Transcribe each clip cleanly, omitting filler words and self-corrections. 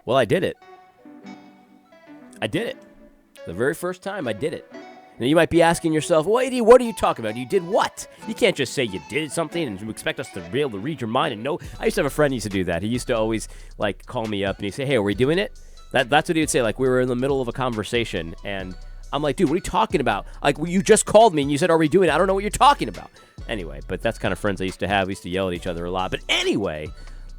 Well, I did it. I did it. The very first time I did it. Now, you might be asking yourself, well, AD, what are you talking about? You did what? You can't just say you did something and you expect us to be able to read your mind and know. I used to have a friend who used to do that. He used to always, like, call me up and he'd say, hey, are we doing it? That's what he would say. Like, we were in the middle of a conversation, and I'm like, dude, what are you talking about? Like, you just called me and you said, are we doing it? I don't know what you're talking about. Anyway, but that's kind of friends I used to have. We used to yell at each other a lot. But anyway,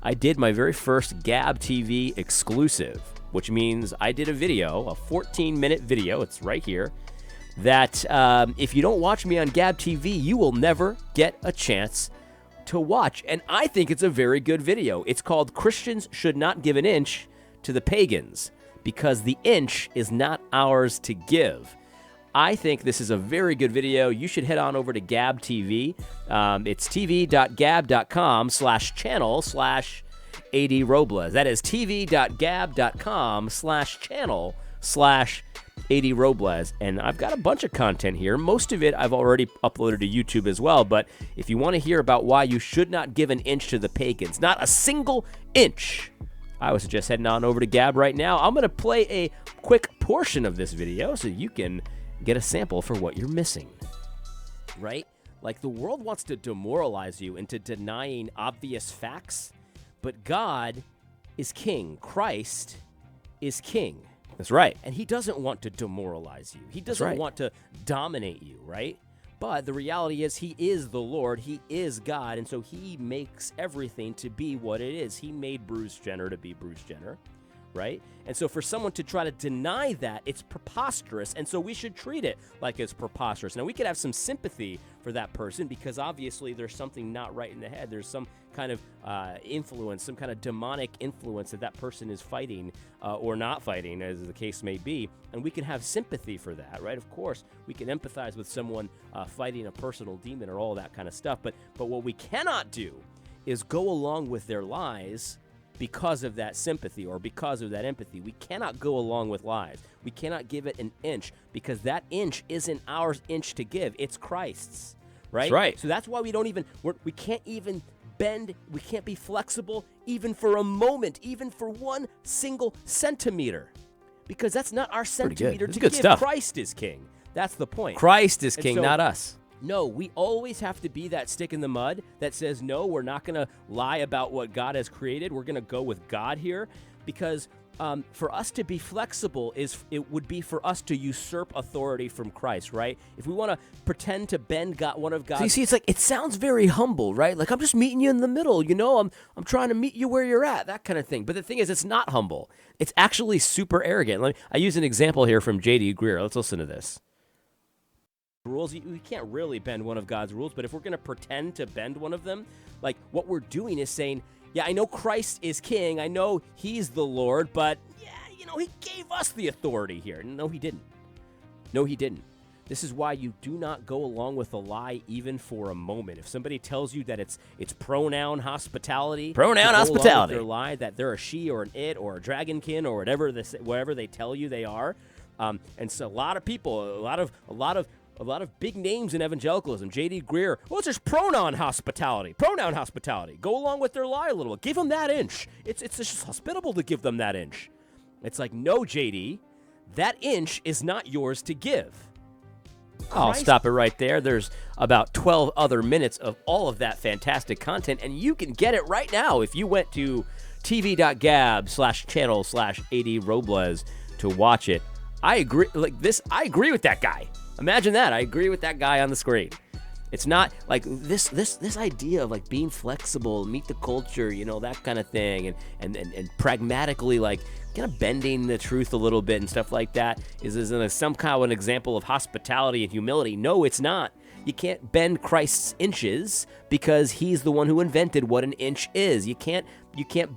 I did my very first Gab TV exclusive, which means I did a video, a 14-minute video. It's right here. That if you don't watch me on Gab TV, you will never get a chance to watch. And I think it's a very good video. It's called Christians Should Not Give an Inch to the Pagans because the inch is not ours to give. I think this is a very good video. You should head on over to Gab TV. It's tv.gab.com/channel/AD Robles. That is tv.gab.com/channel/AD Robles. And I've got a bunch of content here. Most of it I've already uploaded to YouTube as well. But if you want to hear about why you should not give an inch to the pagans, not a single inch, I was just heading on over to Gab right now. I'm going to play a quick portion of this video so you can get a sample for what you're missing. Right? Like, the world wants to demoralize you into denying obvious facts, but God is king. Christ is king. That's right. And he doesn't want to demoralize you. He doesn't want to dominate you, right? But the reality is he is the Lord. He is God. And so he makes everything to be what it is. He made Bruce Jenner to be Bruce Jenner, right? And so for someone to try to deny that, it's preposterous. And so we should treat it like it's preposterous. Now, we could have some sympathy for that person because obviously there's something not right in the head. There's some kind of influence, some kind of demonic influence that person is fighting or not fighting, as the case may be. And we can have sympathy for that, right? Of course, we can empathize with someone fighting a personal demon or all that kind of stuff. But what we cannot do is go along with their lies because of that sympathy or because of that empathy. We cannot go along with lies. We cannot give it an inch because that inch isn't our inch to give. It's Christ's, right? That's right. So that's why we can't even bend. We can't be flexible even for a moment, even for 1 single centimeter, because that's not our centimeter to give. Stuff. Christ is king. That's the point. Christ is king, not us. No, we always have to be that stick in the mud that says, no, we're not going to lie about what God has created. We're going to go with God here because for us to be flexible it would be for us to usurp authority from Christ, right? If we want to pretend to bend one of God's... So you see, it's like, it sounds very humble, right? Like, I'm just meeting you in the middle, I'm trying to meet you where you're at, that kind of thing. But the thing is, it's not humble. It's actually super arrogant. I use an example here from J.D. Greer. Let's listen to this. Rules, we can't really bend one of God's rules, but if we're going to pretend to bend one of them, like, what we're doing is saying, yeah, I know Christ is king, I know he's the Lord, but yeah, he gave us the authority here. No, he didn't. This is why you do not go along with a lie even for a moment. If somebody tells you that it's pronoun hospitality, their lie that they're a she or an it or a dragonkin or whatever they tell you they are, and so a lot of people, a lot of big names in evangelicalism, J.D. Greer, well, it's just pronoun hospitality. Go along with their lie a little bit. Give them that inch. It's just hospitable to give them that inch. It's like, no, J.D., that inch is not yours to give. I'll stop it right there. There's about 12 other minutes of all of that fantastic content, and you can get it right now if you went to tv.gab/channel/AD Robles to watch it. I agree with that guy. Imagine that. I agree with that guy on the screen. It's not like this idea of like being flexible, meet the culture, that kind of thing, and pragmatically like kind of bending the truth a little bit and stuff like that is some kind of an example of hospitality and humility. No, it's not. You can't bend Christ's inches because he's the one who invented what an inch is. You can't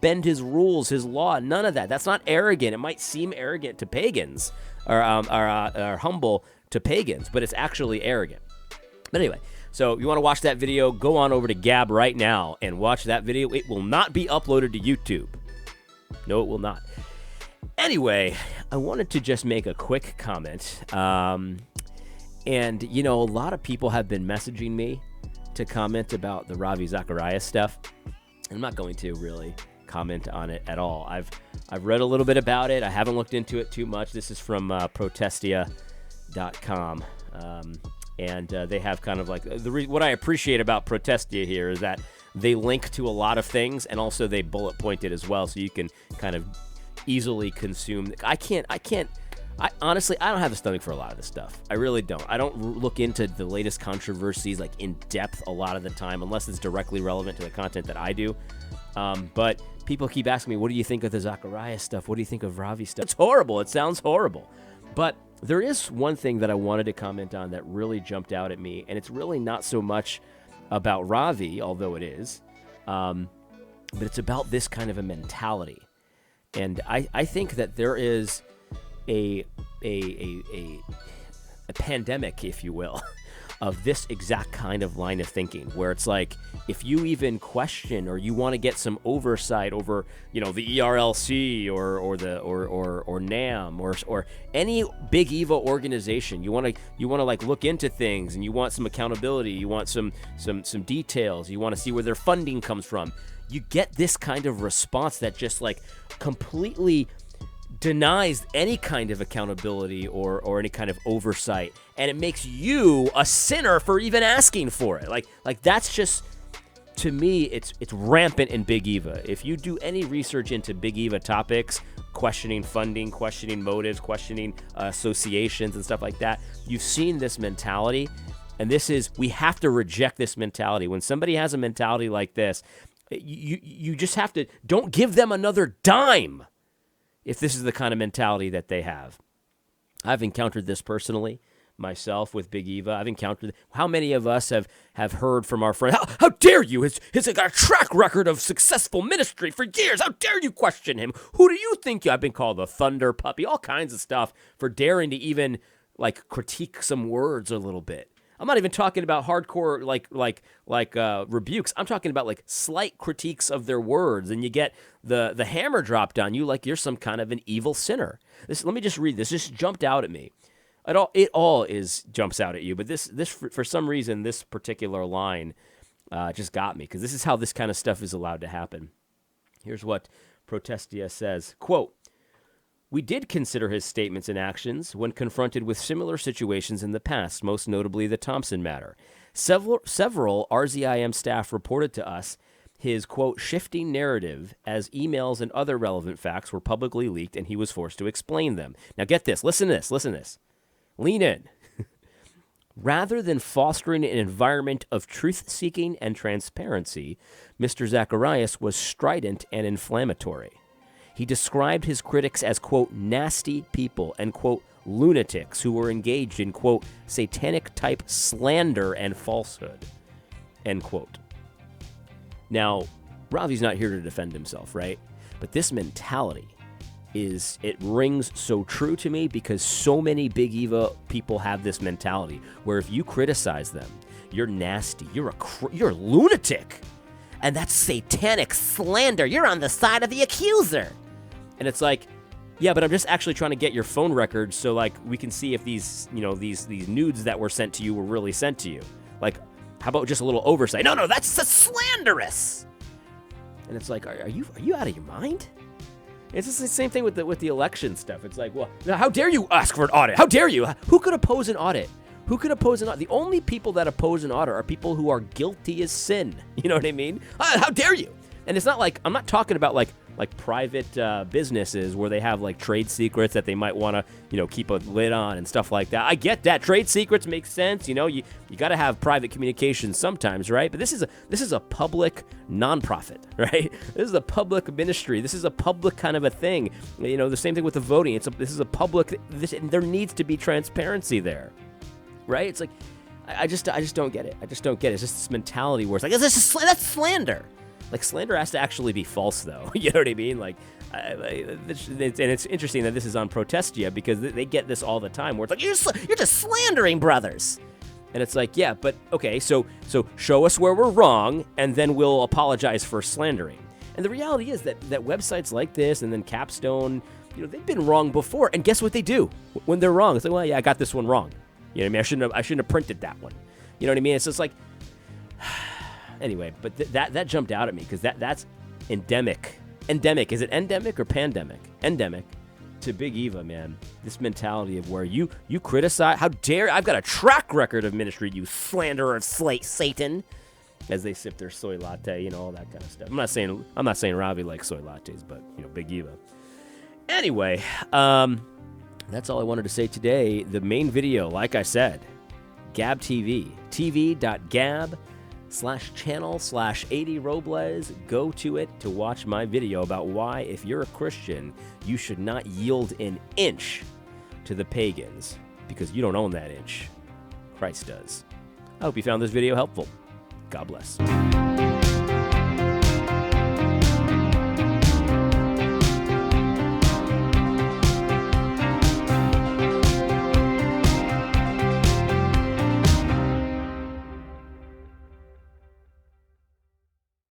bend his rules, his law, none of that. That's not arrogant. It might seem arrogant to pagans or humble to pagans, but it's actually arrogant. But anyway, so you want to watch that video, go on over to Gab right now and watch that video. It will not be uploaded to YouTube. No, it will not. Anyway, I wanted to just make a quick comment. And, a lot of people have been messaging me to comment about the Ravi Zacharias stuff. I'm not going to really comment on it at all. I've read a little bit about it. I haven't looked into it too much. This is from protestia.com. And they have kind of like what I appreciate about Protestia here is that they link to a lot of things, and also they bullet point it as well, so you can kind of easily consume. I honestly don't have the stomach for a lot of this stuff. I really don't. I don't look into the latest controversies like in depth a lot of the time, unless it's directly relevant to the content that I do. But people keep asking me, what do you think of the Zacharias stuff? What do you think of Ravi stuff? It's horrible. It sounds horrible. But there is one thing that I wanted to comment on that really jumped out at me, and it's really not so much about Ravi, although it is, but it's about this kind of a mentality. And I think that there is a pandemic, if you will, of this exact kind of line of thinking, where it's like, if you even question or you want to get some oversight over, the ERLC or NAM or any big EVA organization, you want to like look into things, and you want some accountability, you want some details, you want to see where their funding comes from. You get this kind of response that just like completely denies any kind of accountability or any kind of oversight, and it makes you a sinner for even asking for it. Like that's just, to me, it's rampant in Big Eva. If you do any research into Big Eva topics, questioning funding, questioning motives, questioning associations and stuff like that, you've seen this mentality, and we have to reject this mentality. When somebody has a mentality like this, you just have to, don't give them another dime if this is the kind of mentality that they have. I've encountered this personally myself with Big Eva. I've encountered, how many of us have heard from our friend, how dare you? He's got a track record of successful ministry for years. How dare you question him? Who do you think I've been called a thunder puppy? All kinds of stuff for daring to even like critique some words a little bit. I'm not even talking about hardcore like rebukes. I'm talking about like slight critiques of their words, and you get the hammer dropped on you like you're some kind of an evil sinner. Let me just read this. This jumped out at me. It all jumps out at you, but this for some reason, this particular line just got me, because this is how this kind of stuff is allowed to happen. Here's what Protestia says, quote, "We did consider his statements and actions when confronted with similar situations in the past, most notably the Thompson matter. Several RZIM staff reported to us his, quote, shifting narrative as emails and other relevant facts were publicly leaked, and he was forced to explain them." Now get this. Listen to this. Lean in. "Rather than fostering an environment of truth-seeking and transparency, Mr. Zacharias was strident and inflammatory. He described his critics as, quote, nasty people and, quote, lunatics who were engaged in, quote, satanic-type slander and falsehood," end quote. Now, Ravi's not here to defend himself, right? But this mentality it rings so true to me, because so many Big Eva people have this mentality where if you criticize them, you're nasty, you're a lunatic, and that's satanic slander. You're on the side of the accuser. And it's like, yeah, but I'm just actually trying to get your phone records so like we can see if these nudes that were sent to you were really sent to you. Like, how about just a little oversight? No, that's slanderous. And it's like, are you out of your mind? It's just the same thing with the election stuff. It's like, well, now how dare you ask for an audit? How dare you? Who could oppose an audit? Who could oppose an audit? The only people that oppose an audit are people who are guilty as sin. You know what I mean? How dare you? And it's not like, I'm not talking about like private businesses where they have like trade secrets that they might want to, keep a lid on and stuff like that. I get that. Trade secrets make sense. You got to have private communication sometimes, right? But this is a public nonprofit, right? This is a public ministry. This is a public kind of a thing. The same thing with the voting. This is a public, there needs to be transparency there, right? It's like, I just don't get it. I just don't get it. It's just this mentality where it's like, that's slander. Like, slander has to actually be false, though. You know what I mean? Like, and it's interesting that this is on Protestia, because they get this all the time, where it's like, you're just slandering brothers. And it's like, yeah, but okay, so show us where we're wrong, and then we'll apologize for slandering. And the reality is that websites like this, and then Capstone, they've been wrong before. And guess what they do when they're wrong? It's like, well, yeah, I got this one wrong. You know what I mean? I shouldn't have printed that one. You know what I mean? It's just like. Anyway, but that jumped out at me, because that's endemic endemic. Is it endemic or pandemic? Endemic to Big Eva, man. This mentality of where you criticize. How dare, I've got a track record of ministry, you slanderer of Satan. As they sip their soy latte, you know, all that kind of stuff. I'm not saying Ravi likes soy lattes, but, you know, Big Eva. Anyway, that's all I wanted to say today. The main video, like I said, Gab TV, tv.gab/channel/80 Robles. Go to it to watch my video about why, if you're a Christian, you should not yield an inch to the pagans, because you don't own that inch. Christ does. I hope you found this video helpful. God bless.